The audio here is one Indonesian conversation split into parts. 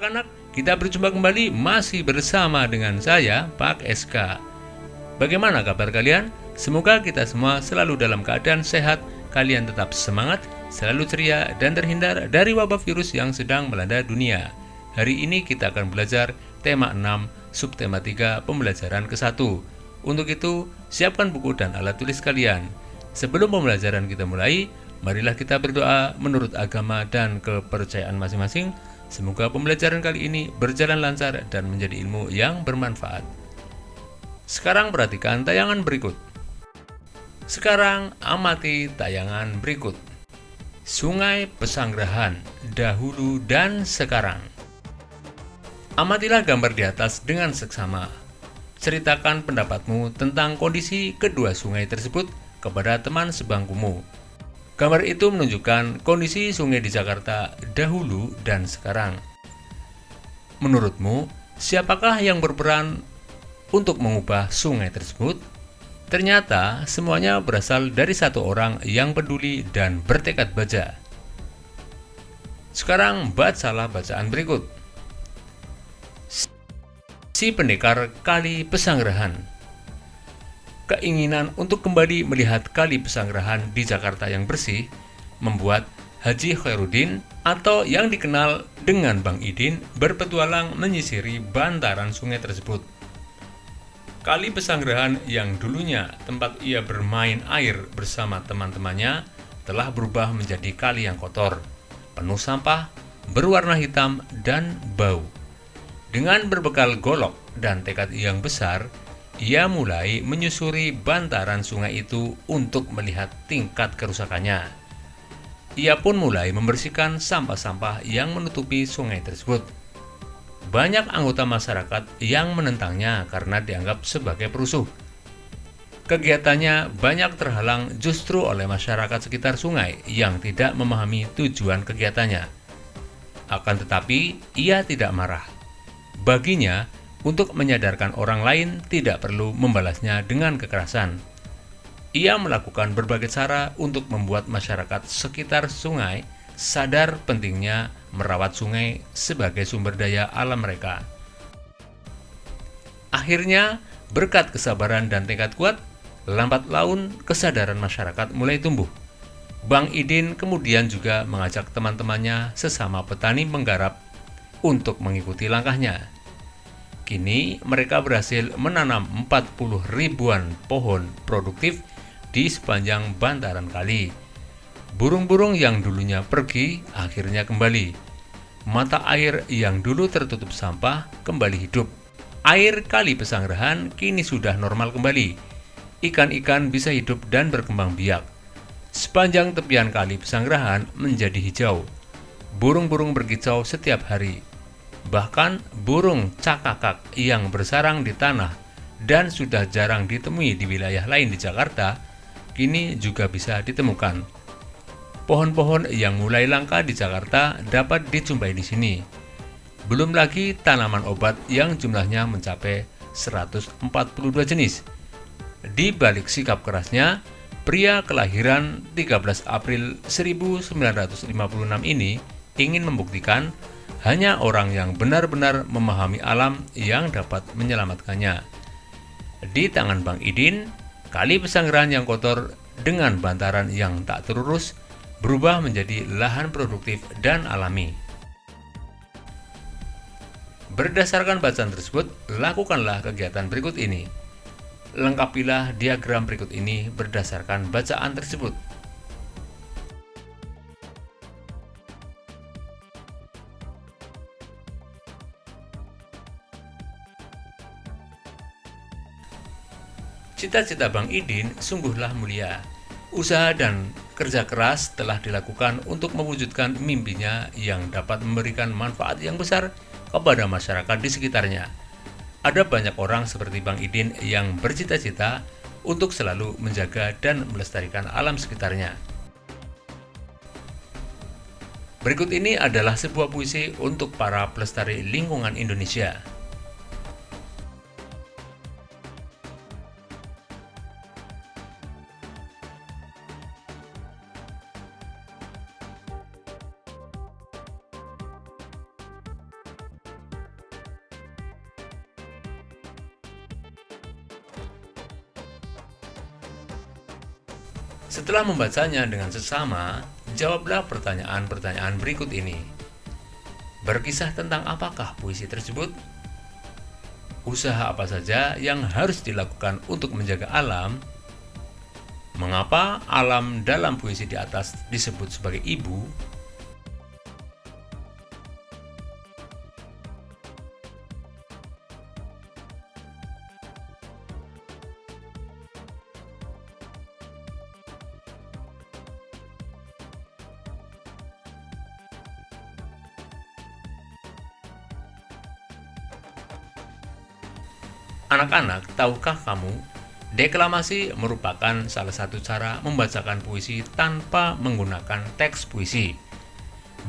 anak-anak, kita berjumpa kembali masih bersama dengan saya, Pak SK. Bagaimana kabar kalian? Semoga kita semua selalu dalam keadaan sehat, kalian tetap semangat, selalu ceria, dan terhindar dari wabah virus yang sedang melanda dunia. Hari ini kita akan belajar tema 6, subtema 3, pembelajaran ke-1. Untuk itu, siapkan buku dan alat tulis kalian. Sebelum pembelajaran kita mulai, marilah kita berdoa menurut agama dan kepercayaan masing-masing. Semoga pembelajaran kali ini berjalan lancar dan menjadi ilmu yang bermanfaat. Sekarang perhatikan tayangan berikut. Sekarang amati tayangan berikut. Sungai Pesanggerahan, dahulu dan sekarang. Amatilah gambar di atas dengan seksama. Ceritakan pendapatmu tentang kondisi kedua sungai tersebut kepada teman sebangkumu. Gambar itu menunjukkan kondisi sungai di Jakarta dahulu dan sekarang. Menurutmu, siapakah yang berperan untuk mengubah sungai tersebut? Ternyata semuanya berasal dari satu orang yang peduli dan bertekad baja. Sekarang bacalah bacaan berikut. Si pendekar Kali Pesanggerahan. Keinginan untuk kembali melihat Kali Pesanggerahan di Jakarta yang bersih membuat Haji Khairuddin atau yang dikenal dengan Bang Idin berpetualang menyisiri bantaran sungai tersebut. Kali Pesanggerahan yang dulunya tempat ia bermain air bersama teman-temannya telah berubah menjadi kali yang kotor, penuh sampah, berwarna hitam dan bau. Dengan berbekal golok dan tekad yang besar, ia mulai menyusuri bantaran sungai itu untuk melihat tingkat kerusakannya. Ia pun mulai membersihkan sampah-sampah yang menutupi sungai tersebut. Banyak anggota masyarakat yang menentangnya karena dianggap sebagai perusuh. Kegiatannya banyak terhalang justru oleh masyarakat sekitar sungai yang tidak memahami tujuan kegiatannya. Akan tetapi, ia tidak marah. Baginya, untuk menyadarkan orang lain tidak perlu membalasnya dengan kekerasan. Ia melakukan berbagai cara untuk membuat masyarakat sekitar sungai sadar pentingnya merawat sungai sebagai sumber daya alam mereka. Akhirnya, berkat kesabaran dan tekad kuat, lambat laun kesadaran masyarakat mulai tumbuh. Bang Idin kemudian juga mengajak teman-temannya sesama petani penggarap untuk mengikuti langkahnya. Kini mereka berhasil menanam 40 ribuan pohon produktif di sepanjang bantaran kali. Burung-burung yang dulunya pergi akhirnya kembali. Mata air yang dulu tertutup sampah kembali hidup. Air Kali Pesanggerahan kini sudah normal kembali. Ikan-ikan bisa hidup dan berkembang biak. Sepanjang tepian Kali Pesanggerahan menjadi hijau. Burung-burung berkicau setiap hari. Bahkan burung cakakak yang bersarang di tanah dan sudah jarang ditemui di wilayah lain di Jakarta, kini juga bisa ditemukan. Pohon-pohon yang mulai langka di Jakarta dapat dijumpai di sini. Belum lagi tanaman obat yang jumlahnya mencapai 142 jenis. Di balik sikap kerasnya, pria kelahiran 13 April 1956 ini ingin membuktikan hanya orang yang benar-benar memahami alam yang dapat menyelamatkannya. Di tangan Bang Idin, Kali Pesanggerahan yang kotor dengan bantaran yang tak terurus berubah menjadi lahan produktif dan alami. Berdasarkan bacaan tersebut, lakukanlah kegiatan berikut ini. Lengkapilah diagram berikut ini berdasarkan bacaan tersebut. Cita-cita Bang Idin sungguhlah mulia. Usaha dan kerja keras telah dilakukan untuk mewujudkan mimpinya yang dapat memberikan manfaat yang besar kepada masyarakat di sekitarnya. Ada banyak orang seperti Bang Idin yang bercita-cita untuk selalu menjaga dan melestarikan alam sekitarnya. Berikut ini adalah sebuah puisi untuk para pelestari lingkungan Indonesia. Setelah membacanya dengan seksama, jawablah pertanyaan-pertanyaan berikut ini. Berkisah tentang apakah puisi tersebut? Usaha apa saja yang harus dilakukan untuk menjaga alam? Mengapa alam dalam puisi di atas disebut sebagai ibu? Anak-anak, tahukah kamu, deklamasi merupakan salah satu cara membacakan puisi tanpa menggunakan teks puisi.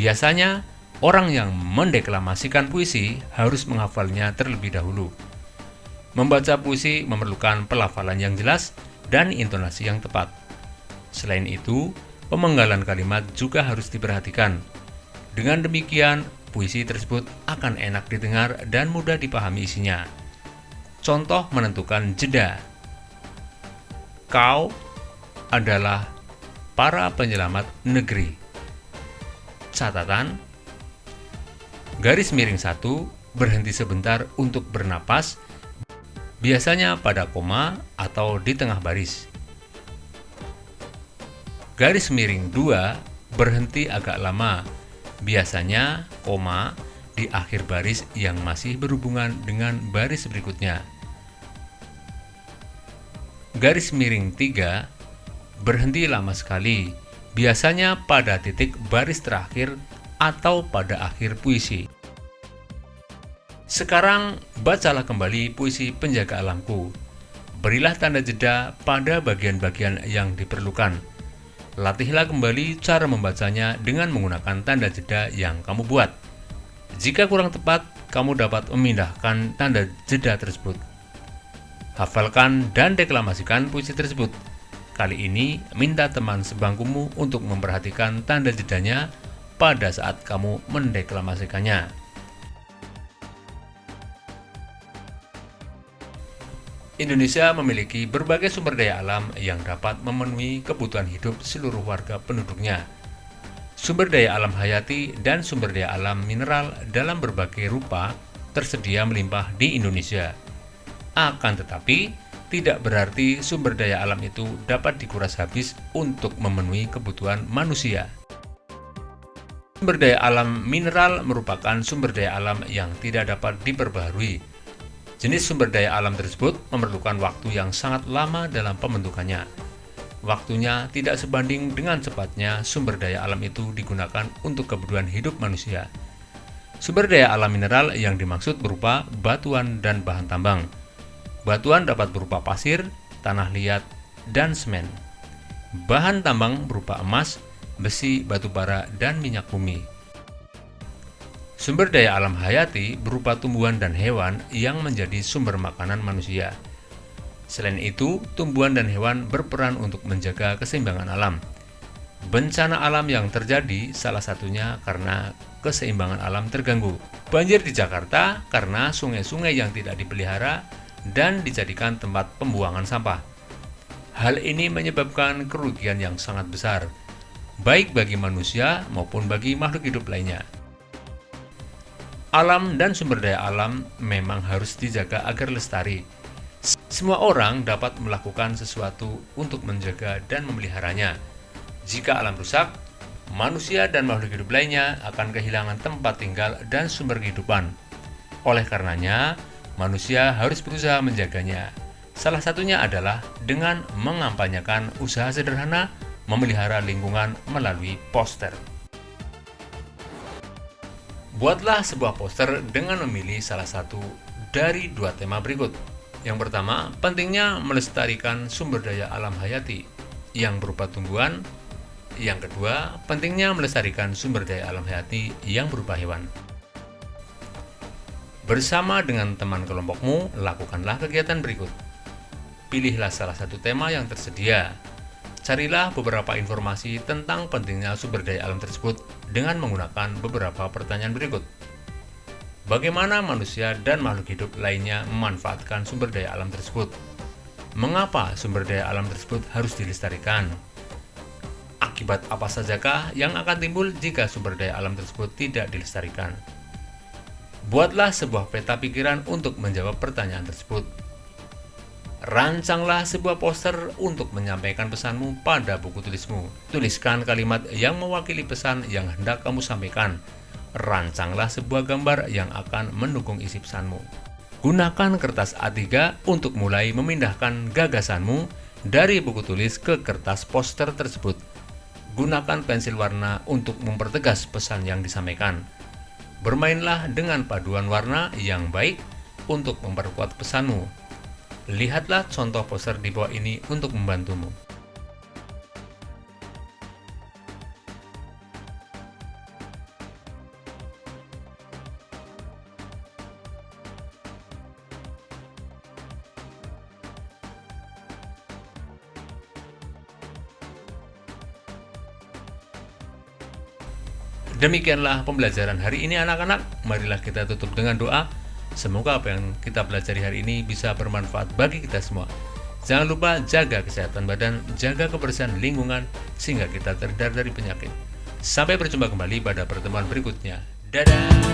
Biasanya, orang yang mendeklamasikan puisi harus menghafalnya terlebih dahulu. Membaca puisi memerlukan pelafalan yang jelas dan intonasi yang tepat. Selain itu, pemenggalan kalimat juga harus diperhatikan. Dengan demikian, puisi tersebut akan enak didengar dan mudah dipahami isinya. Contoh menentukan jeda. Kau adalah para penyelamat negeri. Catatan, garis miring 1 berhenti sebentar untuk bernapas, biasanya pada koma atau di tengah baris. Garis miring 2 berhenti agak lama, biasanya koma di akhir baris yang masih berhubungan dengan baris berikutnya. Garis miring 3 berhenti lama sekali, biasanya pada titik baris terakhir atau pada akhir puisi. Sekarang bacalah kembali puisi Penjaga Alamku. Berilah tanda jeda pada bagian-bagian yang diperlukan. Latihlah kembali cara membacanya dengan menggunakan tanda jeda yang kamu buat. Jika kurang tepat, kamu dapat memindahkan tanda jeda tersebut. Hafalkan dan deklamasikan puisi tersebut. Kali ini, minta teman sebangkumu untuk memperhatikan tanda jedanya pada saat kamu mendeklamasikannya. Indonesia memiliki berbagai sumber daya alam yang dapat memenuhi kebutuhan hidup seluruh warga penduduknya. Sumber daya alam hayati dan sumber daya alam mineral dalam berbagai rupa tersedia melimpah di Indonesia. Akan tetapi, tidak berarti sumber daya alam itu dapat dikuras habis untuk memenuhi kebutuhan manusia. Sumber daya alam mineral merupakan sumber daya alam yang tidak dapat diperbaharui. Jenis sumber daya alam tersebut memerlukan waktu yang sangat lama dalam pembentukannya. Waktunya tidak sebanding dengan cepatnya sumber daya alam itu digunakan untuk kebutuhan hidup manusia. Sumber daya alam mineral yang dimaksud berupa batuan dan bahan tambang. Batuan dapat berupa pasir, tanah liat, dan semen. Bahan tambang berupa emas, besi, batu bara, dan minyak bumi. Sumber daya alam hayati berupa tumbuhan dan hewan yang menjadi sumber makanan manusia. Selain itu, tumbuhan dan hewan berperan untuk menjaga keseimbangan alam. Bencana alam yang terjadi salah satunya karena keseimbangan alam terganggu. Banjir di Jakarta karena sungai-sungai yang tidak dipelihara dan dijadikan tempat pembuangan sampah. Hal ini menyebabkan kerugian yang sangat besar, baik bagi manusia maupun bagi makhluk hidup lainnya. Alam dan sumber daya alam memang harus dijaga agar lestari. Semua orang dapat melakukan sesuatu untuk menjaga dan memeliharanya. Jika alam rusak, manusia dan makhluk hidup lainnya akan kehilangan tempat tinggal dan sumber kehidupan. Oleh karenanya, manusia harus berusaha menjaganya. Salah satunya adalah dengan mengampanyekan usaha sederhana memelihara lingkungan melalui poster. Buatlah sebuah poster dengan memilih salah satu dari dua tema berikut. Yang pertama, pentingnya melestarikan sumber daya alam hayati yang berupa tumbuhan. Yang kedua, pentingnya melestarikan sumber daya alam hayati yang berupa hewan. Bersama dengan teman kelompokmu, lakukanlah kegiatan berikut. Pilihlah salah satu tema yang tersedia. Carilah beberapa informasi tentang pentingnya sumber daya alam tersebut dengan menggunakan beberapa pertanyaan berikut. Bagaimana manusia dan makhluk hidup lainnya memanfaatkan sumber daya alam tersebut? Mengapa sumber daya alam tersebut harus dilestarikan? Akibat apa sajakah yang akan timbul jika sumber daya alam tersebut tidak dilestarikan? Buatlah sebuah peta pikiran untuk menjawab pertanyaan tersebut. Rancanglah sebuah poster untuk menyampaikan pesanmu pada buku tulismu. Tuliskan kalimat yang mewakili pesan yang hendak kamu sampaikan. Rancanglah sebuah gambar yang akan mendukung isi pesanmu. Gunakan kertas A3 untuk mulai memindahkan gagasanmu dari buku tulis ke kertas poster tersebut. Gunakan pensil warna untuk mempertegas pesan yang disampaikan. Bermainlah dengan paduan warna yang baik untuk memperkuat pesanmu. Lihatlah contoh poster di bawah ini untuk membantumu. Demikianlah pembelajaran hari ini anak-anak. Marilah kita tutup dengan doa. Semoga apa yang kita pelajari hari ini bisa bermanfaat bagi kita semua. Jangan lupa jaga kesehatan badan, jaga kebersihan lingkungan, sehingga kita terhindar dari penyakit. Sampai berjumpa kembali pada pertemuan berikutnya. Dadah!